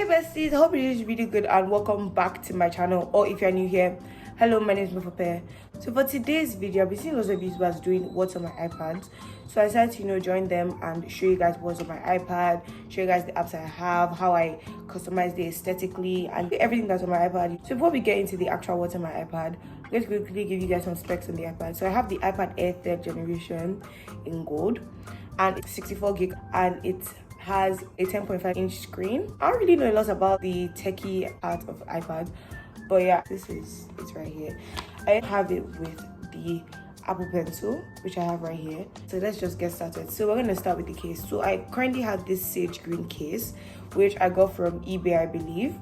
Hey besties, hope it is really good and welcome back to my channel. Or if you're new here, hello, my name is Mofope. So for today's video, I've been seeing lots of YouTubers doing what's on my iPad. So I decided to join them and show you guys what's on my iPad, show you guys the apps I have, how I customize it aesthetically, and everything that's on my iPad. So before we get into the actual what's on my iPad, let's quickly give you guys some specs on the iPad. So I have the iPad Air 3rd generation in gold, and it's 64 gig, and it has a 10.5-inch screen. I don't really know a lot about the techie part of iPad, but yeah, it's right here. I have it with the Apple Pencil, which I have right here. So let's just get started. So we're gonna start with the case. So I currently have this sage green case, which I got from eBay, I believe.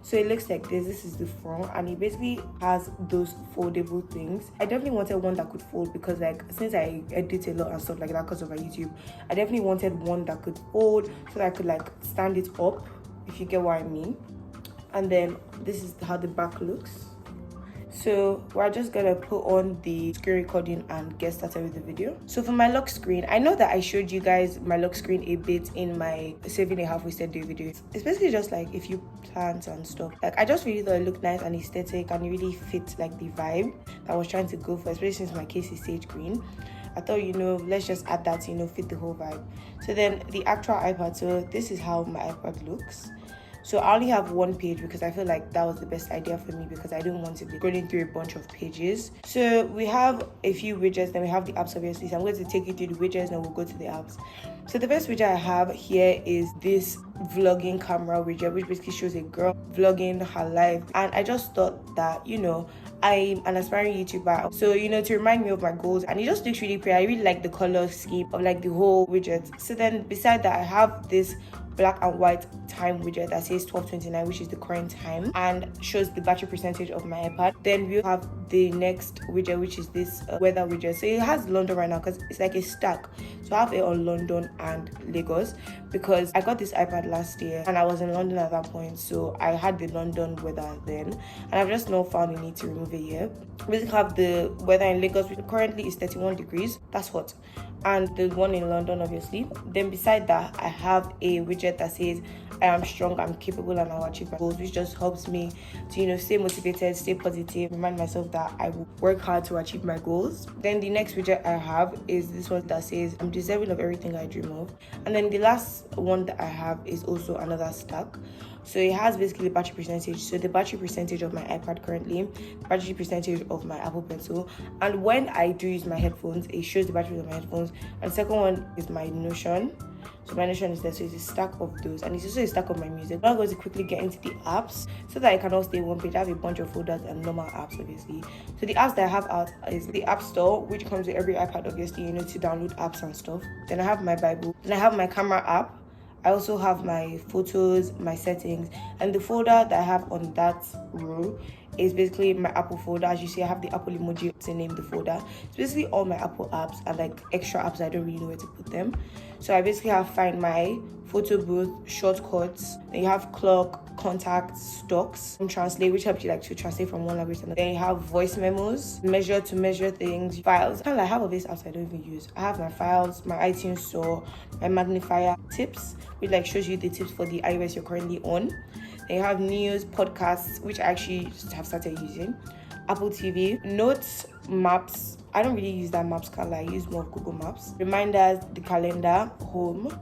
So it looks like this. This is the front, and it basically has those foldable things. I definitely wanted one that could fold because, like, since I edit a lot and stuff like that because of my YouTube, I definitely wanted one that could fold so that I could like stand it up, if you get what I mean. And then this is how the back looks. So we're just gonna put on the screen recording and get started with the video. So for my lock screen, I know that I showed you guys my lock screen a bit in my saving a half wasted day video. It's basically just like a few plants and stuff. Like, I just really thought it looked nice and aesthetic and it really fit like the vibe that I was trying to go for, especially since my case is sage green. I thought, let's just add that to, fit the whole vibe. So then the actual iPad, so this is how my iPad looks. So I only have one page because I feel like that was the best idea for me because I didn't want to be scrolling through a bunch of pages. So we have a few widgets, then we have the apps obviously. So I'm going to take you through the widgets and we'll go to the apps. So the first widget I have here is this vlogging camera widget, which basically shows a girl vlogging her life. And I just thought that, I'm an aspiring YouTuber, so to remind me of my goals, and it just looks really pretty. I really like the color scheme of like the whole widget. So then beside that, I have this black and white time widget that says 12:29, which is the current time, and shows the battery percentage of my iPad. Then we have the next widget, which is this weather widget. So it has London right now because it's like a stack. So I have it on London and Lagos because I got this iPad last year and I was in London at that point, so I had the London weather then, and I've just not found the need to remove it yet. We have the weather in Lagos, which currently is 31 degrees. That's hot. And the one in London, obviously. Then beside that, I have a widget that says I am strong, I'm capable, and I'll achieve my goals, which just helps me to stay motivated, stay positive, remind myself that I will work hard to achieve my goals. Then the next widget I have is this one that says I'm deserving of everything I dream of. And then the last one that I have is also another stack. So it has basically battery percentage. So the battery percentage of my iPad currently, battery percentage of my Apple Pencil, and when I do use my headphones, it shows the battery of my headphones. And the second one is my Notion. So my Notion is there, so it's a stack of those, and it's also a stack of my music. I'm going to quickly get into the apps so that I can all stay one page. I have a bunch of folders and normal apps, obviously. So the apps that I have out is the App Store, which comes with every iPad, obviously, to download apps and stuff. Then I have my Bible. Then I have my camera app. I also have my photos, my settings, and the folder that I have on that row is basically my Apple folder. As you see, I have the Apple emoji to name the folder. It's basically all my Apple apps and like extra apps I don't really know where to put them. So I basically have Find My, Photo Booth, Shortcuts. Then you have Clock, Contacts, Stocks, and Translate, which helps you like to translate from one language to another. Then you have Voice Memos, Measure to measure things, Files. Kind of like half of these apps I don't even use. I have my Files, my iTunes Store, my Magnifier, Tips, which like shows you the tips for the iOS you're currently on. Then you have News, Podcasts, which I actually just have started using, Apple TV, Notes, Maps. I don't really use that Maps color. I use more of Google Maps. Reminders, the calendar, Home,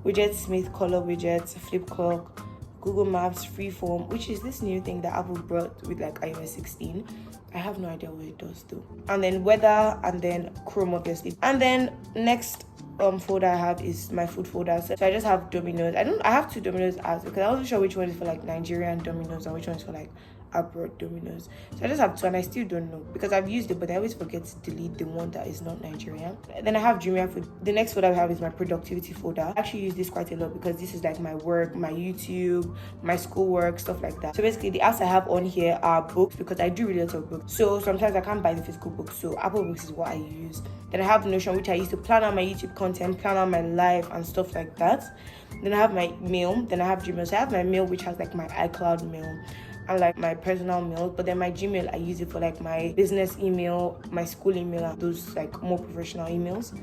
Widget Smith color widgets, Flip Clock, Google Maps, Freeform, which is this new thing that Apple brought with like iOS 16. I have no idea what it does though. And then weather, and then Chrome, obviously. And then next folder I have is my food folder. So I just have Domino's. I have two Domino's apps because I wasn't sure which one is for like Nigerian Domino's and which one is for like abroad Domino's. So I just have two, and I still don't know because I've used it, but I always forget to delete the one that is not Nigerian. And then I have Jumia Food. The next folder I have is my productivity folder. I actually use this quite a lot because this is like my work, my YouTube, my schoolwork, stuff like that. So basically the apps I have on here are books because I do read a lot of books. So sometimes I can't buy the physical books, so Apple Books is what I use. Then I have Notion, which I use to plan out my YouTube content, plan out my life and stuff like that. Then I have my mail. Then I have Gmail. So I have my mail, which has like my iCloud mail and like my personal mail, but then my Gmail, I use it for like my business email, my school email, and those like more professional emails.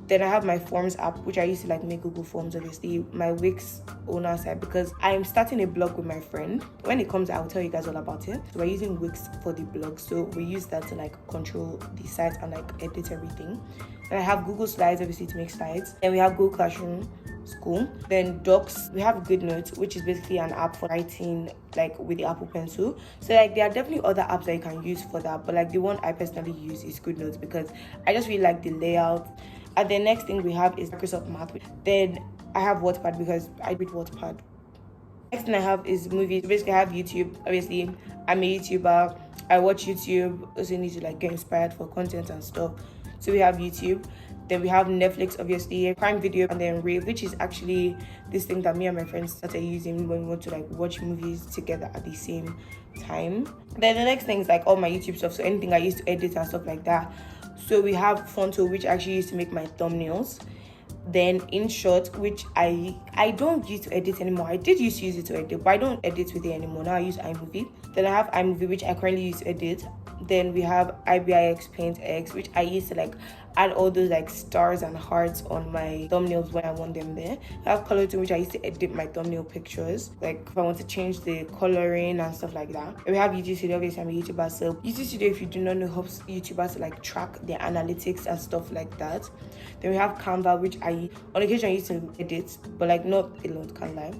Then I have my Forms app, which I used to like make Google Forms, obviously. My Wix owner site, because I'm starting a blog with my friend. When it comes out, I'll tell you guys all about it. So we're using Wix for the blog, so we use that to like control the site and like edit everything. And I have Google Slides, obviously, to make slides. And we have Google Classroom School. Then Docs, we have GoodNotes, which is basically an app for writing like with the Apple Pencil. So like there are definitely other apps that you can use for that, but like the one I personally use is GoodNotes because I just really like the layout. And the next thing we have is Microsoft Math. Then I have Wattpad because I read Wattpad. Next thing I have is movies. Basically I have YouTube. Obviously I'm a YouTuber. I watch YouTube. Also need to like get inspired for content and stuff. So we have YouTube. Then we have Netflix, obviously, Prime Video, and then Rave, which is actually this thing that me and my friends started using when we want to like watch movies together at the same time. Then the next thing is like all my YouTube stuff, so anything I used to edit and stuff like that. So we have Fonto, which I actually used to make my thumbnails. Then InShot, which I don't use to edit anymore. I did used to use it to edit, but I don't edit with it anymore. Now I use iMovie. Then I have iMovie, which I currently use to edit. Then we have IBIX Paint X, which I used to like add all those like stars and hearts on my thumbnails when I want them there. I have Color2, which I used to edit my thumbnail pictures, like if I want to change the coloring and stuff like that. And we have YouTube Studio. Obviously I'm a YouTuber, so YouTube Studio, if you do not know, helps YouTubers to like track their analytics and stuff like that. Then we have Canva, which I on occasion used to edit, but like not a lot, can't lie.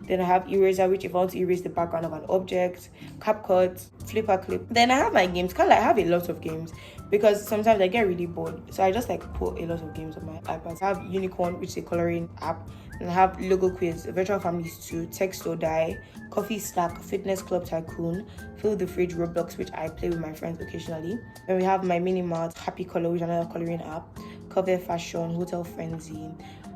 Then I have Eraser, which if I want to erase the background of an object. CapCut, Flipper Clip. Then I have my games. Can't lie, I have a lot of games because sometimes I get really bored, so I just like put a lot of games on my iPad. I have Unicorn, which is a coloring app. And I have Logo Quiz, Virtual Families 2, Text or Die, Coffee Stack, Fitness Club Tycoon, Fill the Fridge, Roblox, which I play with my friends occasionally. Then we have my Minimart, Happy Color, which is another coloring app, Cover Fashion, Hotel Frenzy,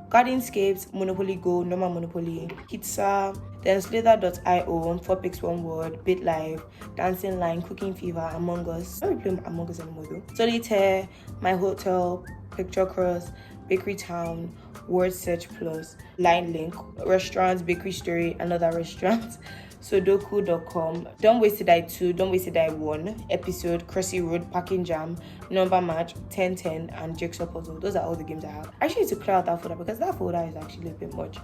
Gardenscapes, Monopoly Go, Normal Monopoly, Pizza, then Slither.io, 4pix 1 Word, BitLife, Dancing Line, Cooking Fever, Among Us. I don't really play Among Us anymore though. Solitaire, My Hotel, Picture Cross, Bakery Town, Word Search Plus, Line Link, Restaurants, Bakery Story, Another Restaurant, Sudoku.com, Don't Waste to Die 2, Don't Waste to Die 1, Episode, Crossy Road, Packing Jam, Number Match, 1010, and Jigsaw Puzzle. Those are all the games I have. I actually need to clear out that folder because that folder is actually a bit much.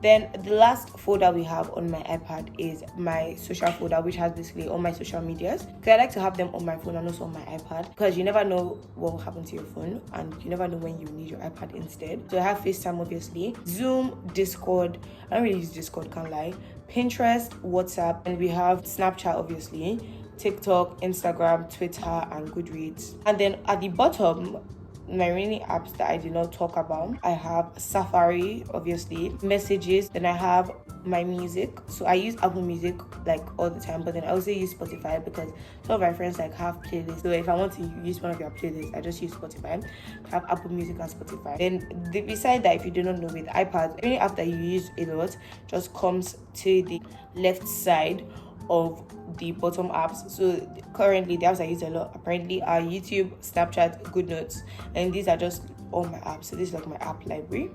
Then the last folder we have on my iPad is my social folder, which has basically all my social medias. Because I like to have them on my phone and also on my iPad because you never know what will happen to your phone and you never know when you need your iPad instead. So I have FaceTime, obviously, Zoom, Discord. I don't really use Discord, can't lie. Pinterest, WhatsApp, and we have Snapchat, obviously, TikTok, Instagram, Twitter, and Goodreads. And then at the bottom, my remaining apps that I did not talk about, I have Safari, obviously, Messages, then I have my music. So I use Apple Music like all the time, but then I also use Spotify because some of my friends like have playlists. So if I want to use one of your playlists, I just use Spotify. I have Apple Music and Spotify. Then beside that, if you do not know, with iPad, any app that you use a lot just comes to the left side of the bottom apps. So currently the apps I use a lot apparently are YouTube, Snapchat, GoodNotes, and these are just all my apps. So this is like my app library,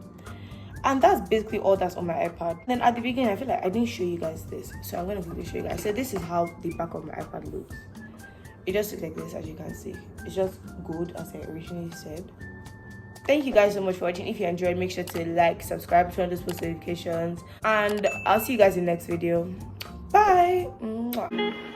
and that's basically all that's on my iPad. Then at the beginning I feel like I didn't show you guys this, so I'm going to quickly show you guys. So this is how the back of my iPad looks. It just looks like this, as you can see. It's just gold, as I originally said. Thank you guys so much for watching. If you enjoyed, make sure to like, subscribe, turn on those post notifications, and I'll see you guys in the next video. Bye. Mwah.